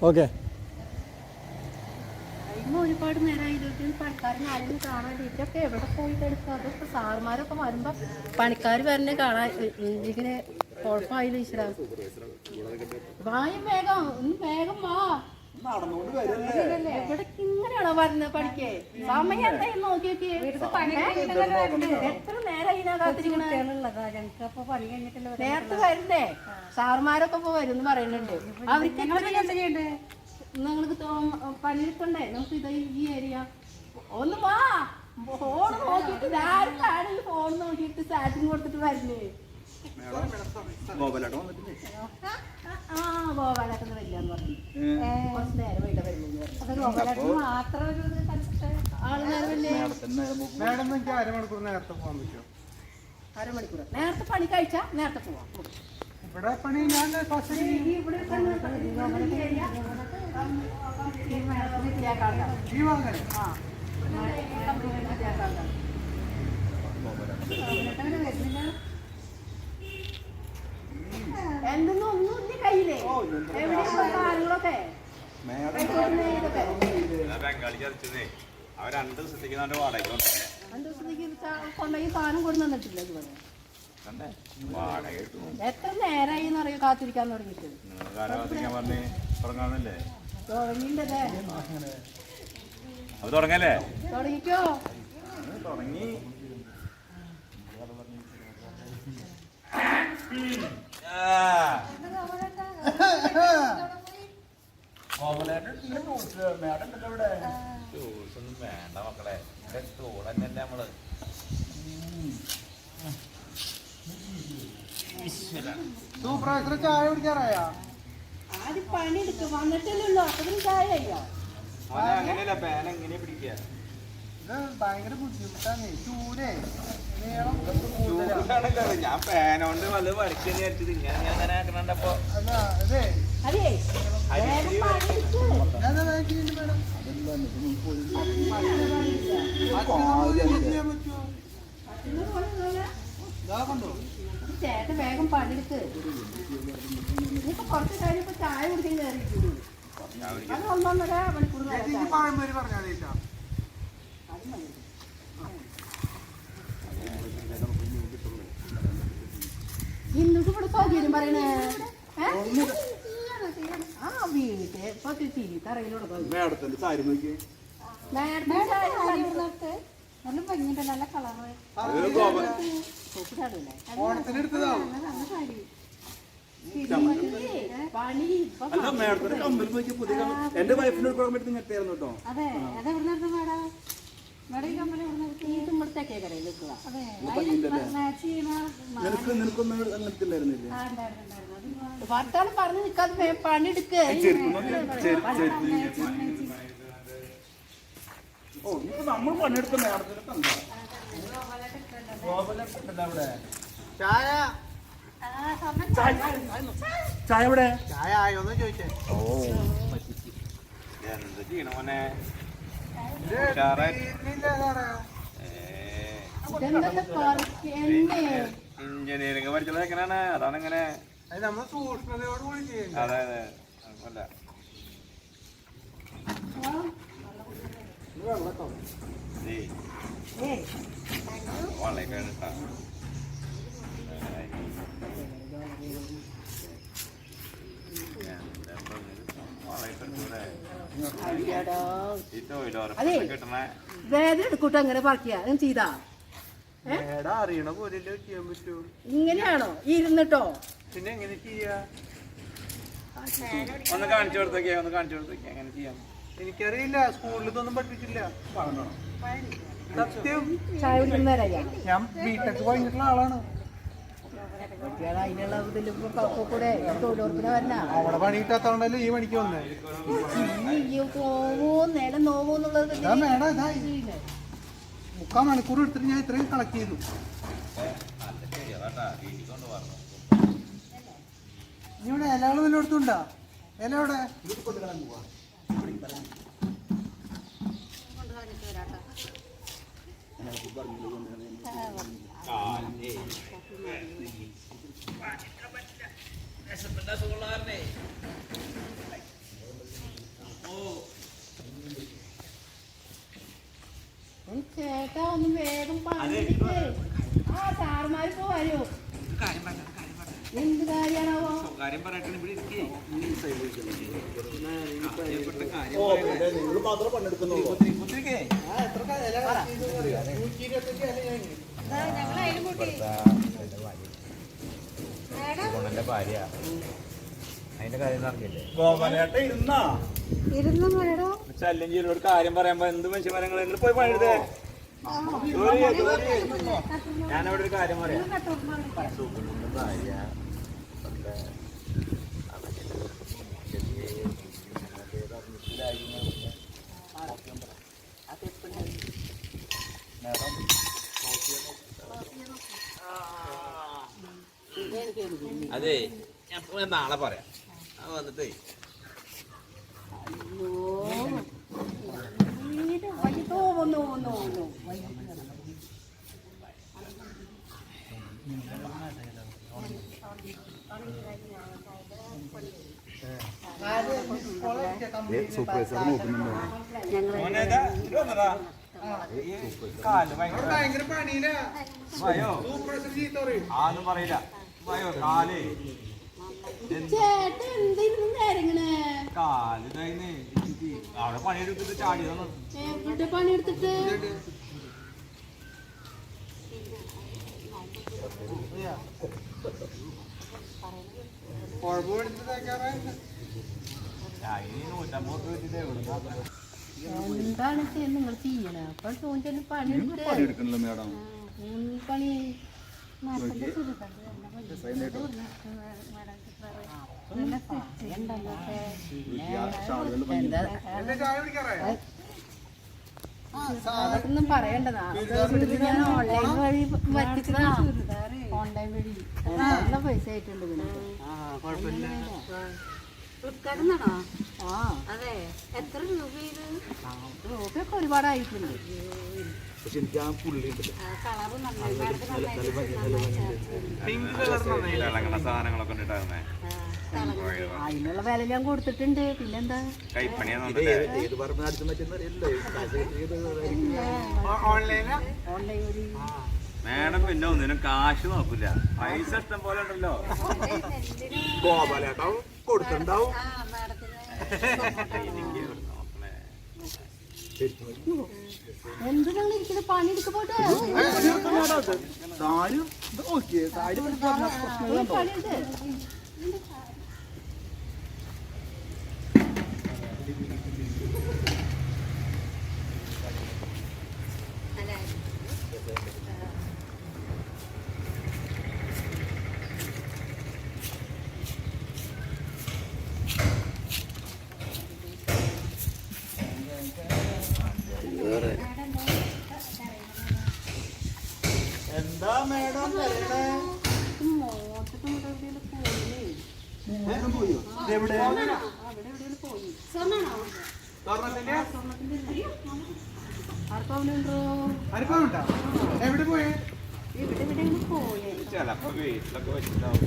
Okay. ഒരുപാട് നേരമായി പണിക്കാരൻ ആരെങ്കിലും കാണാൻ ഇതൊക്കെ എവിടെ പോയിട്ട് എടുക്കുക? അതൊക്കെ സാറുമാരൊക്കെ വരുമ്പോ പണിക്കാർ വരണേ കാണാൻ ഇങ്ങനെ കുഴപ്പമായില്ല ഈശ്വര. വായും വേഗം ഒന്ന് വേഗം വാ. ഇവിടെ ഇങ്ങനെയാണോ വരുന്നത് പണിക്ക്? സമയം എന്തായാലും നോക്കിയൊക്കെ എത്ര നേരം നേരത്തെ വരണ്ടേ? സാറുമാരൊക്കെ ഇപ്പൊ വരും എന്ന് പറയുന്നുണ്ട്. അവർക്ക് നിങ്ങൾക്ക് പണിയെടുക്കണ്ടേ? നമുക്ക് ഇത് ഈ ഏരിയ ഒന്ന് വാ. ഫോൺ നോക്കിയിട്ട് ആർക്കാണ് ഈ ഫോൺ നോക്കിയിട്ട് സ്റ്റാറ്റിങ് കൊടുത്തിട്ട് വരുന്നേ? ഗോപാലേട്ടന് വരില്ലാന്ന് പറഞ്ഞു. കുറച്ച് നേരം വൈകിട്ട് വരുന്നു. ആള് നേരമല്ലേ? അരമണിക്കൂർ നേരത്തെ പോകാൻ പറ്റുമോ? അരമണിക്കൂർ നേരത്തെ പണി കഴിച്ചാ നേരത്തെ പോവാം. ഇവിടെ പണി ഞാൻ എന്തെന്നും ഒന്നും കയ്യിലേ കാര്യങ്ങളൊക്കെ കൊണ്ടുപോയി സാധനം കൊണ്ട് തന്നിട്ടില്ല. എത്ര നേരമായി എന്നറിയോ കാത്തിരിക്കാൻ തുടങ്ങിയിട്ട്? തുടങ്ങല്ലേ? തുടങ്ങിക്കോ. തുടങ്ങി. ഒന്നും വേണ്ട മക്കളെ, തോടന്നെ നമ്മള് സൂപ്പർവൈസർ ചായ കുടിക്കാറായോ? ആദ്യം പണി എടുക്കും വന്നിട്ടില്ലല്ലോ, അതിന് ചായ അയ്യോ. അങ്ങനെയല്ല, പേന എങ്ങനെ പിടിക്കുക? ഇത് ഭയങ്കര ബുദ്ധിമുട്ടാണ്. ചൂടേ ഞാൻ പേനോണ്ട് വല്ല വരയ്ക്കാൻ വിചാരിച്ചത്. ഞാൻ അങ്ങനെ ആക്കണപ്പോ ചേട്ടൻ വേഗം പണിയെടുത്ത് ഇപ്പൊ കുറച്ച് കാര്യം ഇപ്പൊ ചായ കുടിക്കാൻ കയറിയിട്ടുള്ളൂ. അത് 1.5 മണിക്കൂർ പറഞ്ഞാൽ ഇന്നിട്ട് ഇവിടെ സൗകര്യം പറയണേ. ആ വീട്ടെ ഇപ്പൊ ചീത്തറിയിലോട്ട് നല്ല ഭംഗിയുണ്ട്, നല്ല കളറ്. എന്റെ വൈഫിനോട് എത്തിയായിരുന്നു കേട്ടോ. അതെ അതെവിടെ മേഡം? മേഡം ഈ കമ്പനി ഇവിടുത്തേക്കേ കരയിൽ നിൽക്കുക. ഭർത്താവ് പറഞ്ഞ് നിൽക്കാതെ പണിയെടുക്ക്. നമ്മൾ പണിയെടുത്ത ചായ ഇവിടെ ചായ ആയോന്ന് ചോദിച്ചേ. ഓ എന്ത് ചെയ്യണ മോനെ? എഞ്ചിനീയറിംഗ് പഠിച്ചത് എങ്ങനെയാണ്? അതാണ് ഇങ്ങനെ. നമ്മൾ സൂക്ഷ്മതയോട് കൂടി ചെയ്യും. അതെ അതെ, കുഴപ്പമില്ല. വേദന എടുക്കൂട്ടോ അങ്ങനെ പറക്കിയ ചെയ്താ അറിയണ പോലെ ചെയ്യാൻ പറ്റൂ. ഇങ്ങനെയാണോ ഇരുന്നിട്ടോ? പിന്നെ എങ്ങനെ ചെയ്യാ? ഒന്ന് കാണിച്ചു കൊടുത്തൊക്കെ, ഒന്ന് കാണിച്ചു കൊടുത്തൊക്കെ എങ്ങനെ ചെയ്യാം. എനിക്കറിയില്ല, സ്കൂളിലൊന്നും പഠിപ്പിച്ചില്ല. സത്യം. ചായ കുടിക്കുന്നവരാ ഞാൻ ബിടെക് കഴിഞ്ഞിട്ടുള്ള ആളാണ്. അതിനുള്ള കൂടെ തൊഴിലുറപ്പിനെ വരണ അവിടെ പണി കിട്ടാത്തോണ്ടല്ലോ ഈ പണിക്ക് വന്നേ. നോവോ നേരം നോവോ എന്നുള്ളത് 3/4 മണിക്കൂർ എടുത്തിട്ട് ഞാൻ ഇത്രയും കളക്ട് ചെയ്തു. ഇവിടെ ഇലകൾ വല്ല എടുത്തുണ്ടാ? ഇല എവിടെ? ഒന്ന് വേഗം പണിയെടുക്ക്. ആ സാറുമാരിപ്പോ വരൂ. എന്ത് കാര്യാണാവോ? കാര്യം പറയട്ടെ ഇവിടെ ഇരിക്കേ. ഭാര്യ അതിന്റെ കാര്യം നടക്കില്ലേ? ഗോപാലേട്ട ശല്യം ചെയ്തോട് കാര്യം പറയുമ്പോ എന്ത് മനുഷ്യന്മാരങ്ങൾ നിങ്ങൾ പോയി പണിയെടുത്തേ. ഞാനവിടെ ഒരു കാര്യം പറയാം. ഭാര്യ അതെ ഞാൻ നാളെ പറയാം. വന്നിട്ടേ ഭയങ്കര പണിയില്ല. ആന്നും പറയില്ല. കാല് അവിടെ പണിയെടുത്തിട്ട് ചാടിയതാണ്. പണിയെടുത്തിട്ട് എന്താണ് നിങ്ങൾ ചെയ്യണേ? അപ്പൊ തോന്നിച്ചാലും പണിയെടുക്കണല്ലോ മേഡം. പണി അതൊന്നും പറയണ്ടതാ. ഞാൻ ഓൺലൈൻ വഴി പറ്റിച്ചതാ. ഓൺലൈൻ വഴി നല്ല പൈസ ആയിട്ടുണ്ട്. രൂപയൊക്കെ ഒരുപാടായിട്ടുണ്ട്. പക്ഷെ എനിക്ക് ആ പുള്ളി സാധനങ്ങളൊക്കെ ഉണ്ടായിരുന്നേ. അതിനുള്ള വില ഞാൻ കൊടുത്തിട്ടുണ്ട്. പിന്നെന്താ ഓൺലൈൻ വഴി മേഡം പിന്നെ ഒന്നിനും കാശ് നോക്കില്ല. പൈസ ഇഷ്ടം പോലെ ഉണ്ടല്ലോ. ഗോപാലേട്ടാവും കൊടുത്തിട്ടുണ്ടാവും. എന്ത് ഞങ്ങൾ ഇരിക്കുന്ന പണിയെടുക്ക പോട്ടെ. എന്താ മേഡം എവിടെ പോയേ? ചിലപ്പോ വീട്ടിലൊക്കെ വെച്ചിട്ടുണ്ടാവും.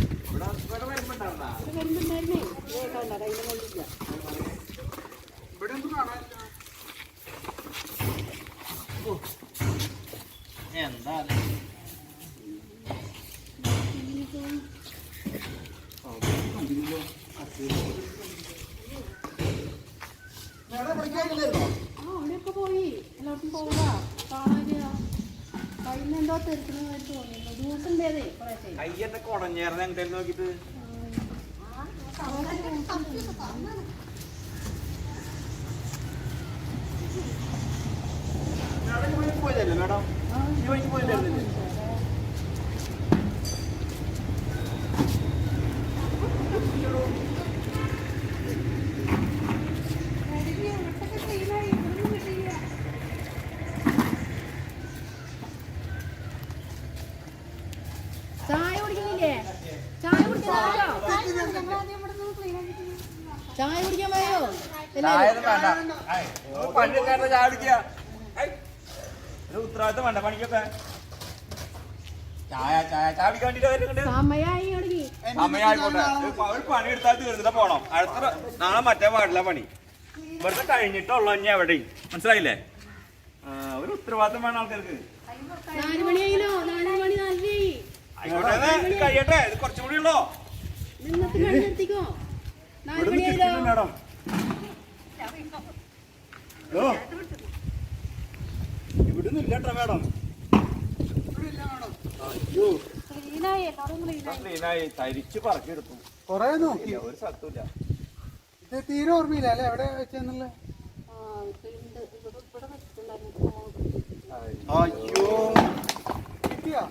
ഇവിടെ ഒന്നും കാണാനില്ല. എന്താ അവിടെയൊക്കെ പോയി എല്ലാവർക്കും പോകാ കാണാനില്ല. കയ്യിൽ എന്തോ തെറിക്കുന്നതായിട്ട് തോന്നുന്നു. ദിവസം ഉണ്ടേതേ കയ്യൊക്കെ കുടഞ്ഞേർന്ന് എന്തായാലും നോക്കിട്ട് പോയതല്ലേ മേഡം? ഈ വഴിക്ക് പോയതല്ലേ? ചായ കുടിക്കുന്നില്ലേ? ചായ കുടിക്കാൻ ചായ കുടിക്കാൻ പോയോ? പണിക്കാരുടെ ചായ കുടിക്കുക. ഉത്തരവാദിത്തം വേണ്ട പണിക്കൊക്കെ. ചായ ചായ ചായ കുടിക്കാൻ വേണ്ടിട്ട് സമയായി തുടങ്ങി. സമയായിക്കോട്ടെ. ഒരു പണി എടുത്താൽ തീർന്നിട്ട് പോണം. അടുത്ത നാളെ മറ്റേ പാടില്ല പണി. ഇവിടുത്തെ കഴിഞ്ഞിട്ടുള്ളൂ. ഇനി എവിടെയും മനസ്സിലായില്ലേ? ഒരു ഉത്തരവാദിത്തം വേണം ആൾക്കാർക്ക്. 4 മണിയായില്ലോ, 4 മണി 4 ആയിക്കോട്ടെ, ഇത് കഴിയട്ടെ, ഇത് കുറച്ചും കൂടി ഉള്ളോ? നിങ്ങൾക്ക് പണി നിർത്തിക്കോ. 4 മണിയായില്ലോ. മാഡം ഇവിടുന്ന് ഇല്ലട്ടോ മാഡം. ക്ലീനായി തരിച്ച് പറക്കിയെടുത്തു. കൊറേ നോക്കി, ഒരു സ്ഥലത്തുമില്ല. ഇത് തീരെ ഓർമ്മയില്ല അല്ലേ എവിടെ വെച്ചെന്നുള്ള. അയ്യോ കിട്ടിയാ